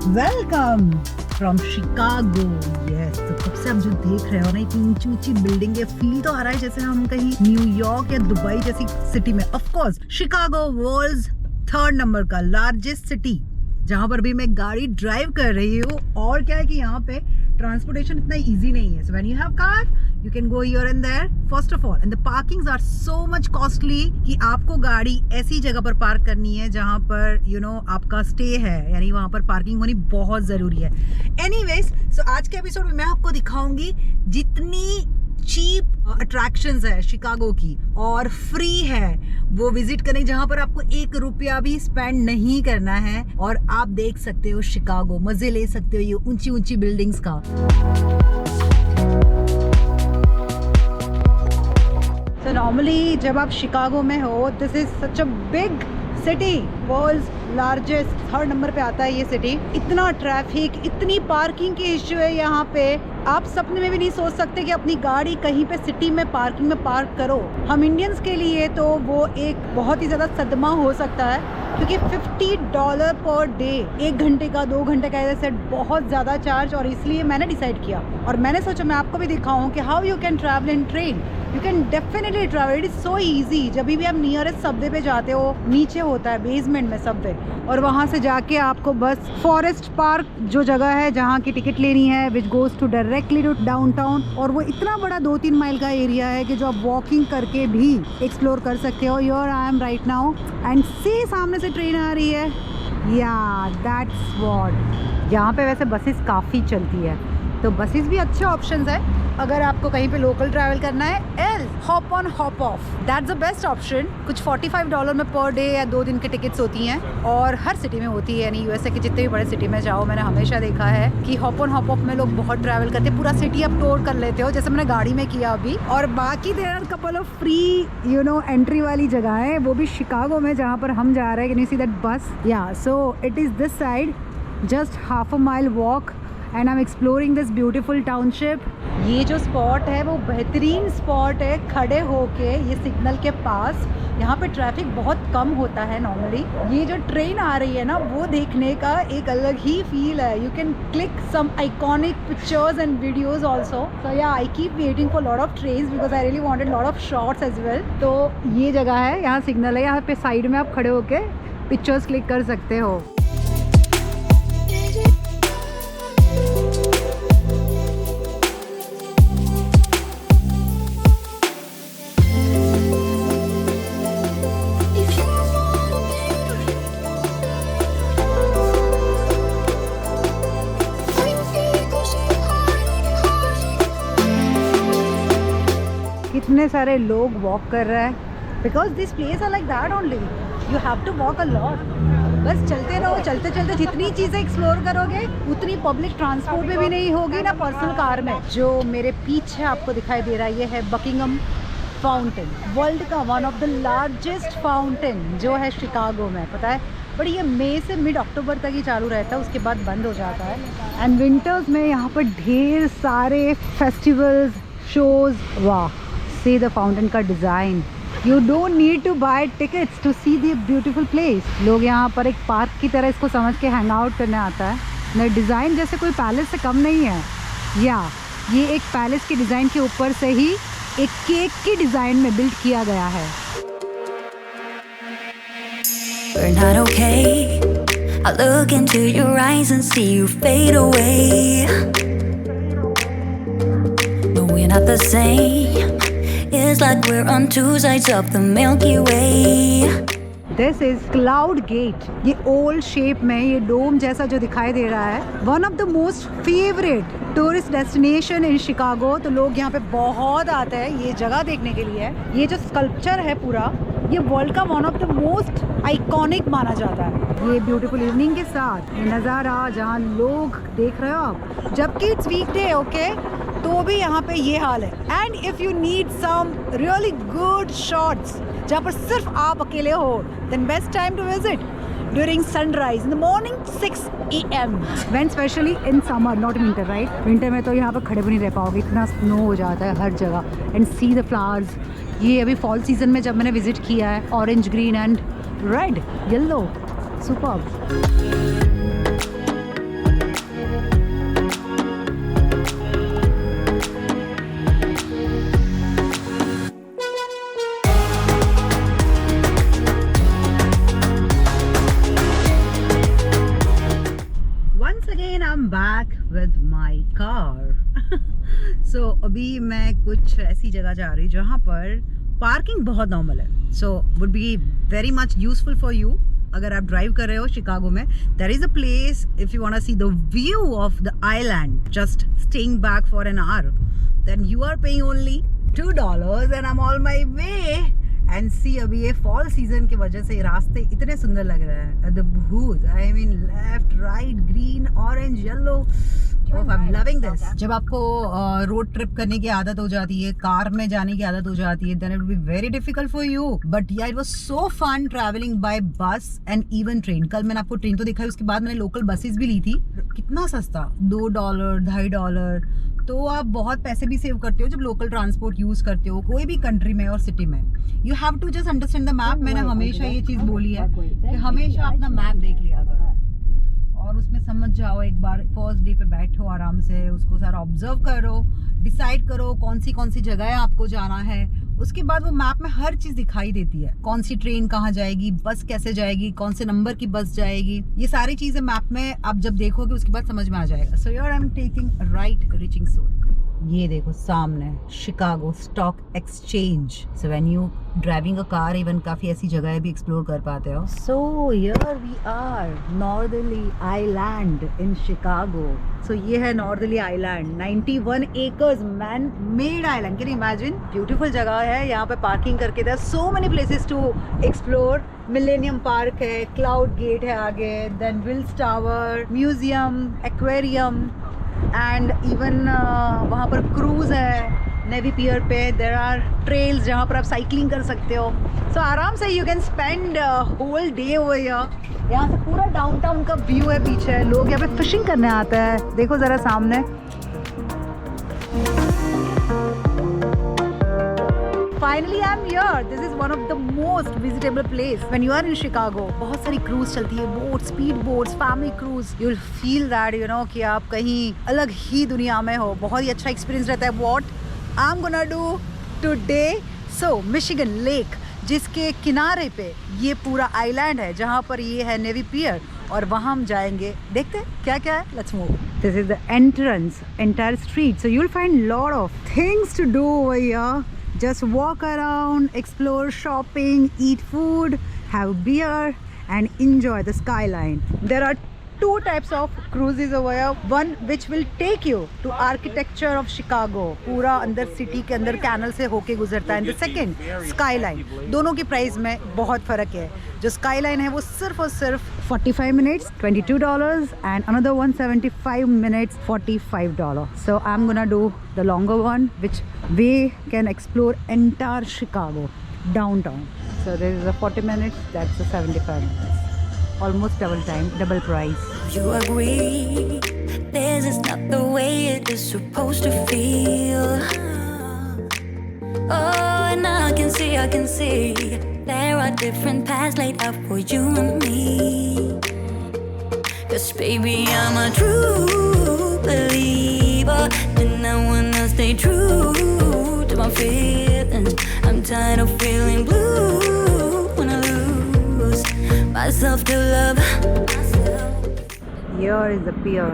Welcome from Chicago. Yes, तो कब से आप जो देख रहे हो ना, इतनी ऊंची ऊंची बिल्डिंग है, फील तो आ रहा है जैसे हम कहीं न्यूयॉर्क या दुबई जैसी सिटी में। Of course Chicago world's 3rd number का लार्जेस्ट सिटी, जहां पर भी मैं गाड़ी ड्राइव कर रही हूँ। और क्या है कि यहाँ पे ट्रांसपोर्टेशन इतना इजी नहीं है। सो when you have car you can go here and there first of all, and the parkings are so much costly कि आपको गाड़ी ऐसी जगह पर पार्क करनी है जहाँ पर आपका स्टे है, यानी वहाँ पर पार्किंग होनी बहुत ज़रूरी है। एनीवेज, सो आज के एपिसोड में मैं आपको दिखाऊंगी जितनी चीप अट्रैक्शंस है शिकागो की और फ्री है वो विजिट करने, जहाँ पर आपको 1 रुपया भी स्पेंड नहीं करना है और आप देख सकते हो शिकागो, मजे ले सकते हो ये ऊंची ऊंची बिल्डिंग्स का। So normally जब आप शिकागो में हो, this is such a big city, world's largest 3rd number पे आता है ये सिटी। इतना ट्रैफिक, इतनी पार्किंग की इश्यू है यहाँ पे, आप सपने में भी नहीं सोच सकते कि अपनी गाड़ी कहीं पे सिटी में पार्किंग में पार्क करो। हम इंडियंस के लिए तो वो एक बहुत ही ज़्यादा सदमा हो सकता है, क्योंकि $50 पर डे, 1 घंटे का 2 घंटे का ऐसे बहुत ज़्यादा चार्ज। और इसलिए मैंने डिसाइड किया और मैंने सोचा मैं आपको भी दिखाऊं कि how you can travel in train. You can definitely travel, it is so easy. जब भी आप नियरेस्ट सबवे पे जाते हो, नीचे होता है बेसमेंट में सबवे, और वहाँ से जाके आपको बस फॉरेस्ट पार्क जो जगह है जहाँ की टिकट लेनी है, which goes to directly to downtown. और वो इतना बड़ा 2-3 माइल का एरिया है कि जो आप वॉकिंग करके भी एक्सप्लोर कर सकते हो। Your I am right now and see सामने से ट्रेन आ रही है, या दैट्स व्हाट। यहाँ पे वैसे बसेस काफ़ी चलती है, तो बसेस भी अच्छे ऑप्शंस है अगर आपको कहीं पे लोकल ट्रैवल करना है। L hop on hop off, that's the best option. कुछ $45 में पर डे या 2 दिन की टिकट्स होती हैं और हर सिटी में होती है, यानी यूएसए के जितने भी बड़े सिटी में जाओ, मैंने हमेशा देखा है कि हॉप ऑन हॉप ऑफ में लोग बहुत ट्रैवल करते हैं, पूरा सिटी आप टूर कर लेते हो, जैसे मैंने गाड़ी में किया अभी। और बाकी there are couple of free entry वाली जगह है, वो भी शिकागो में जहाँ पर हम जा रहे हैं। कैन यू सी दैट बस? या so it is this side, just half a mile walk and I'm exploring this beautiful township। ये जो स्पॉट है वो बेहतरीन स्पॉट है, खड़े होके ये सिग्नल के पास। यहाँ पे ट्रैफिक बहुत कम होता है नॉर्मली। ये जो ट्रेन आ रही है ना, वो देखने का एक अलग ही फील है। You can click some iconic pictures and videos also. So yeah I keep waiting for lot of trains because I really wanted lot of shots as well. तो ये जगह है, यहाँ सिग्नल है, यहाँ पे साइड में आप खड़े होके पिक्चर्स क्लिक कर सकते हो। कितने सारे लोग वॉक कर रहे हैं, because this place are like that only, you have to walk a lot. बस चलते रहो, चलते चलते जितनी चीज़ें एक्सप्लोर करोगे उतनी पब्लिक ट्रांसपोर्ट में भी नहीं होगी ना पर्सनल कार में। जो मेरे पीछे आपको दिखाई दे रहा है, ये है बकिंगम फाउंटेन, वर्ल्ड का one of the largest fountain जो है शिकागो में, पता है। बट ये मई से मिड अक्टूबर तक ही चालू रहता है, उसके बाद बंद हो जाता है। एंड विंटर्स में यहाँ पर ढेर सारे फेस्टिवल्स, शोज। वाह, सी द फाउंटेन का design. You don't need to buy tickets to see the beautiful place. लोग यहाँ पर एक पार्क की तरह इसको समझ के हैंग आउट करने आता है। न डिज़ाइन जैसे कोई पैलेस से कम नहीं है, या ये एक पैलेस के डिज़ाइन के ऊपर से ही एक केक की डिज़ाइन में बिल्ड किया गया है। We're not okay. I look into your eyes and see you fade away. No, we're not the same. It's like we're on 2 sides of the Milky Way. This is Cloud Gate। ये old shape में ये डोम जैसा जो दिखाई दे रहा है, one of the most favourite tourist destination in Chicago. तो लोग यहाँ पे बहुत आते हैं ये जगह देखने के लिए। ये जो स्कल्पचर है पूरा, ये वर्ल्ड का one of the most iconic माना जाता है। ये ब्यूटीफुल इवनिंग के साथ ये नज़ारा जहाँ लोग देख रहे हो आप, जबकि इट्स वीकडे ओके, तो भी यहाँ पे ये हाल है। And if you need some really good shots जहाँ पर सिर्फ आप अकेले हो, then best time to visit during sunrise in the morning 6 AM, when specially in summer, not winter, right. Winter में तो यहाँ पर खड़े भी नहीं रह पाओगे, इतना स्नो हो जाता है हर जगह। And see the flowers. ये अभी फॉल सीजन में जब मैंने विजिट किया है, orange, green and red, yellow, superb. once again I'm back with my car. So अभी मैं कुछ ऐसी जगह जा रही जहाँ पर पार्किंग बहुत नॉर्मल है. So would be very much useful for you अगर आप ड्राइव कर रहे हो शिकागो में. There is a place if you want to see the view of the island, just staying back for an hour, then you are paying only $2 and I'm on my way. And see अभी ये fall season की वजह से रास्ते इतने सुंदर लग रहे हैं. The भूत, I mean left, right, green, orange, yellow. Oh, I'm loving this. जब आपको रोड ट्रिप करने की आदत हो जाती है, कार में जाने की आदत हो जाती है, then it will be very difficult for you. But yeah, it was so fun traveling by bus and even train. कल मैंने आपको ट्रेन तो दिखाई, उसके बाद मैंने लोकल बसेस भी ली थी. कितना सस्ता, $2, $2.50. तो आप बहुत पैसे भी सेव करते हो जब लोकल ट्रांसपोर्ट यूज करते हो कोई भी कंट्री में और सिटी में. You have to just understand the map. मैंने हमेशा ये चीज बोली है कि हमेशा अपना मैप देख लिया करो और उसमें समझ जाओ. एक बार फर्स्ट डे पे बैठो आराम से, उसको सारा ऑब्जर्व करो, डिसाइड करो कौन सी जगह आपको जाना है. उसके बाद वो मैप में हर चीज दिखाई देती है. कौन सी ट्रेन कहाँ जाएगी, बस कैसे जाएगी, कौन से नंबर की बस जाएगी, ये सारी चीजें मैप में आप जब देखोगे उसके बाद समझ में आ जाएगा. सो यार I am taking right reaching soon. ये देखो सामने Chicago stock exchange. So when you driving a car even काफी ऐसी जगह भी एक्सप्लोर कर पाते हो. So here we are northerly island in Chicago. So ये है northerly island, 91 acres man made island. Can you imagine? Beautiful जगह है. यहाँ पे पार्किंग करके there so many places to explore. Millennium park है, क्लाउड गेट है आगे, then Willis tower, museum, aquarium and even वहाँ पर क्रूज है नेवी पियर पे. देयर आर ट्रेल्स जहाँ पर आप साइकिलिंग कर सकते हो. सो आराम से you can spend whole day over here. यहाँ से पूरा डाउनटाउन का व्यू है पीछे. लोग यहाँ पे फिशिंग करने आते हैं. देखो जरा सामने. Finally I'm here. This is one of the most visitable place when you are in Chicago. बहुत सारी क्रूज चलती है, boat, speed boats, family cruise. You will feel that you know कि आप कहीं अलग ही दुनिया में हो. बहुत ही अच्छा एक्सपीरियंस रहता है. What I'm gonna do today? So Michigan Lake, जिसके किनारे पे ये पूरा आइलैंड है जहाँ पर ये है नेवी पियर, और वहाँ हम जाएंगे. देखते हैं क्या क्या है. Let's move. This is the entrance, entire street. So you'll find lot of things to do over here. Just walk around, explore, shopping, eat food, have beer and enjoy the skyline. There are two types of cruises over here. One which will take you to architecture of Chicago. पूरा अंदर city के अंदर canal से होके गुजरता है. And the second, skyline. दोनों की प्राइस में बहुत फ़र्क है. जो skyline है वो सिर्फ और सिर्फ 45 minutes, $22 and another one 75 minutes, $45. So I'm gonna do the longer one which we can explore entire Chicago downtown. So there is a 40 minutes, that's a 75 minutes. Almost double time, double price. You agree, this is not the way it is supposed to feel. Oh, and I can see there are different paths laid out for you and me. 'Cause baby, I'm a true believer, and I wanna stay true to my feelings. I'm tired of feeling blue when I lose myself to love. Here is the pier.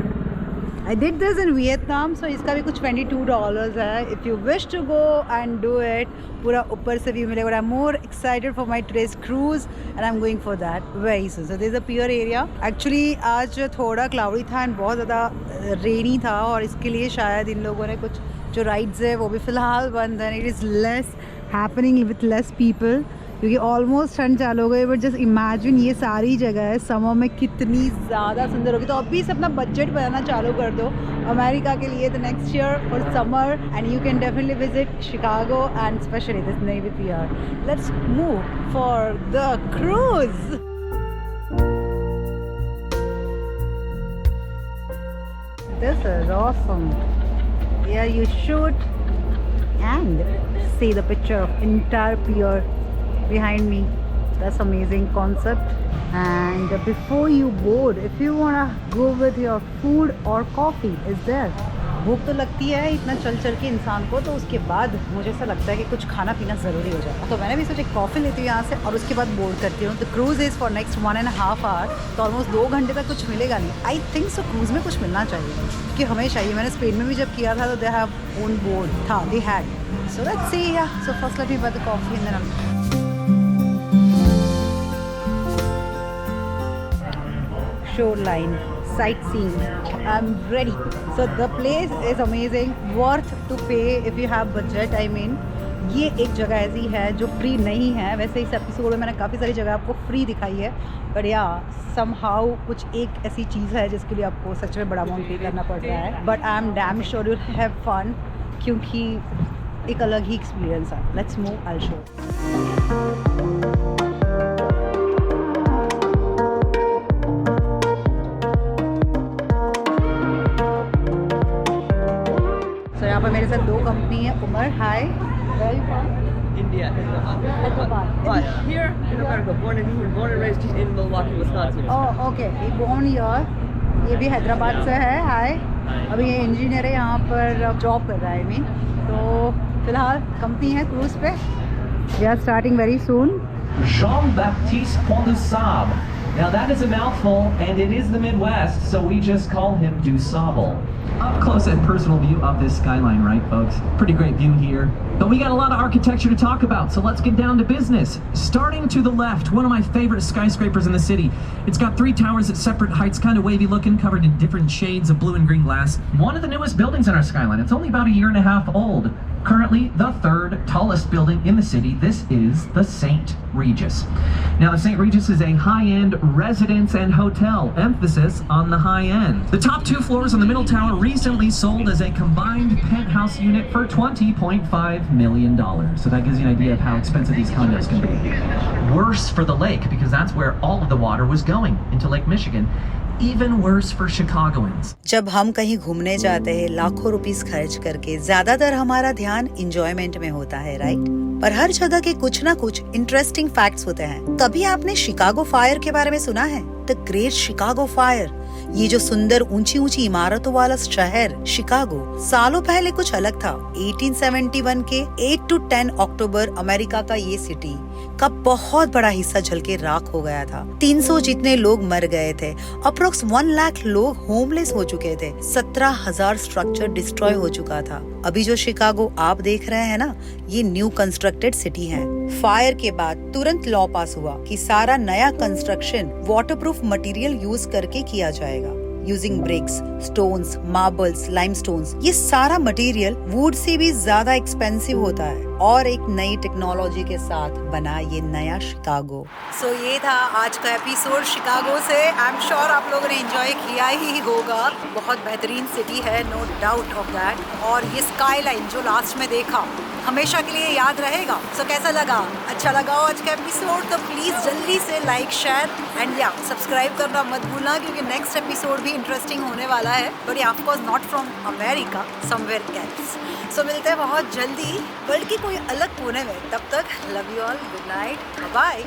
I did this in Vietnam, so इसका भी कुछ $22 है. If you wish to go and do it, पूरा ऊपर से view मिलेगा. I'm more excited for my today's cruise and I'm going for that very soon. So this is a pier area. Actually आज थोड़ा क्लाउडी था and बहुत ज़्यादा रेनी था, और इसके लिए शायद इन लोगों ने कुछ जो राइड्स है वो भी फ़िलहाल बंद है. It is less happening with less people क्योंकि ऑलमोस्ट ठंड चालू हो गई. बट जस्ट इमेजिन ये सारी जगह है समर में कितनी ज़्यादा सुंदर होगी. तो अभी से अपना बजट बनाना चालू कर दो अमेरिका के लिए. The next year for summer and you can definitely visit Chicago and specially this Navy Pier. Let's move for the cruise. This is awesome. Here you shoot and see the picture of entire pier behind me. That's amazing concept. And before you board, if you wanna go with your food or coffee, is there भूख तो लगती है इतना चल चल के इंसान को, तो उसके बाद मुझे ऐसा लगता है कि कुछ खाना पीना ज़रूरी हो जाता है। तो मैंने भी सोचा कॉफ़ी लेती हूँ यहाँ से और उसके बाद बोर्ड करती हूँ। The cruise is for next 1.5 hour, तो ऑलमोस्ट 2 घंटे तक कुछ मिलेगा नहीं। आई थिंक सो क्रूज़ में कुछ मिलना चाहिए, क्योंकि हमेशा ही मैंने स्पेन में भी जब किया था तो दे हैव ओन बोर्ड था, they had. So let's see, yeah so first let me buy the coffee and then shoreline sightseeing. I'm ready. So the place is amazing, worth to pay if you have budget. I mean, ये एक जगह ऐसी है जो free नहीं है। वैसे इस एपिसोड में मैंने काफ़ी सारी जगह आपको फ्री दिखाई है, बट या समहाउ कुछ एक ऐसी चीज़ है जिसके लिए आपको सच में बड़ा अमाउंट पे करना पड़ रहा है। But I am damn sure you have fun, क्योंकि एक अलग ही एक्सपीरियंस है। Let's move, I will show. यहाँ पर मेरे साथ 2 कंपनी है। Umar, hi, where are you from? India, Hyderabad. But here in America, born and raised in Milwaukee, Wisconsin. Oh okay, ये बोर्न ईयर, ये भी हैदराबाद से है। हाय, अभी ये इंजीनियर है, यहाँ पर जॉब कर रहा है। आई मीन, तो फिलहाल कंपनी है क्रूज पे। We are starting very soon. Jean-Baptiste Pont de Sable. Now that is a mouthful, and it is the Midwest, so we just call him DuSable. Up close and personal view of this skyline, right, folks? Pretty great view here. But we got a lot of architecture to talk about, so let's get down to business. Starting to the left, one of my favorite skyscrapers in the city. It's got 3 towers at separate heights, kind of wavy looking, covered in different shades of blue and green glass. One of the newest buildings in our skyline. It's only about a year and a half old. Currently the 3rd tallest building in the city. This is the St. Regis. Now the St. Regis is a high-end residence and hotel, emphasis on the high end. The top 2 floors on the middle tower recently sold as a combined penthouse unit for $20.5 million. So that gives you an idea of how expensive these condos can be. Worse for the lake, because that's where all of the water was going, into Lake Michigan. Even worse for Chicagoans. जब हम कहीं घूमने जाते हैं लाखों rupees खर्च करके, ज्यादातर हमारा ध्यान इंजॉयमेंट में होता है, राइट? पर हर जगह के कुछ ना कुछ इंटरेस्टिंग फैक्ट्स होते हैं। कभी आपने शिकागो फायर के बारे में सुना है? The great Chicago fire. ये जो सुंदर ऊंची ऊंची इमारतों वाला शहर शिकागो सालों पहले कुछ अलग था। 1871 के 8 to 10 अक्टूबर अमेरिका का ये सिटी का बहुत बड़ा हिस्सा जल के राख हो गया था। 300 जितने लोग मर गए थे। अप्रोक्स 1 लाख लोग होमलेस हो चुके थे। 17,000 स्ट्रक्चर डिस्ट्रॉय हो चुका था। अभी जो शिकागो आप देख रहे हैं ना, ये न्यू कंस्ट्रक्टेड सिटी है। फायर के बाद तुरंत लॉ पास हुआ कि सारा नया कंस्ट्रक्शन वाटरप्रूफ मटेरियल यूज करके किया जाएगा, using bricks, stones, marbles, limestones. ये सारा मटेरियल वुड से भी ज्यादा एक्सपेंसिव होता है और एक नई टेक्नोलॉजी के साथ बना ये नया शिकागो। सो ये था आज का एपिसोड शिकागो से। आई एम श्योर आप लोगों ने एंजॉय किया ही होगा। बहुत बेहतरीन सिटी है, नो डाउट ऑफ दैट। और ये स्काईलाइन जो लास्ट में देखा हमेशा के लिए याद रहेगा। सो कैसा लगा? अच्छा लगा हो आज का एपिसोड तो प्लीज जल्दी से लाइक, शेयर एंड या सब्सक्राइब करना मत भूलना, क्योंकि नेक्स्ट एपिसोड भी इंटरेस्टिंग होने वाला है, बट ये of course not from America, somewhere else. So मिलते हैं बहुत जल्दी, बल्कि कोई अलग कोने में। तब तक love you all, good night, bye.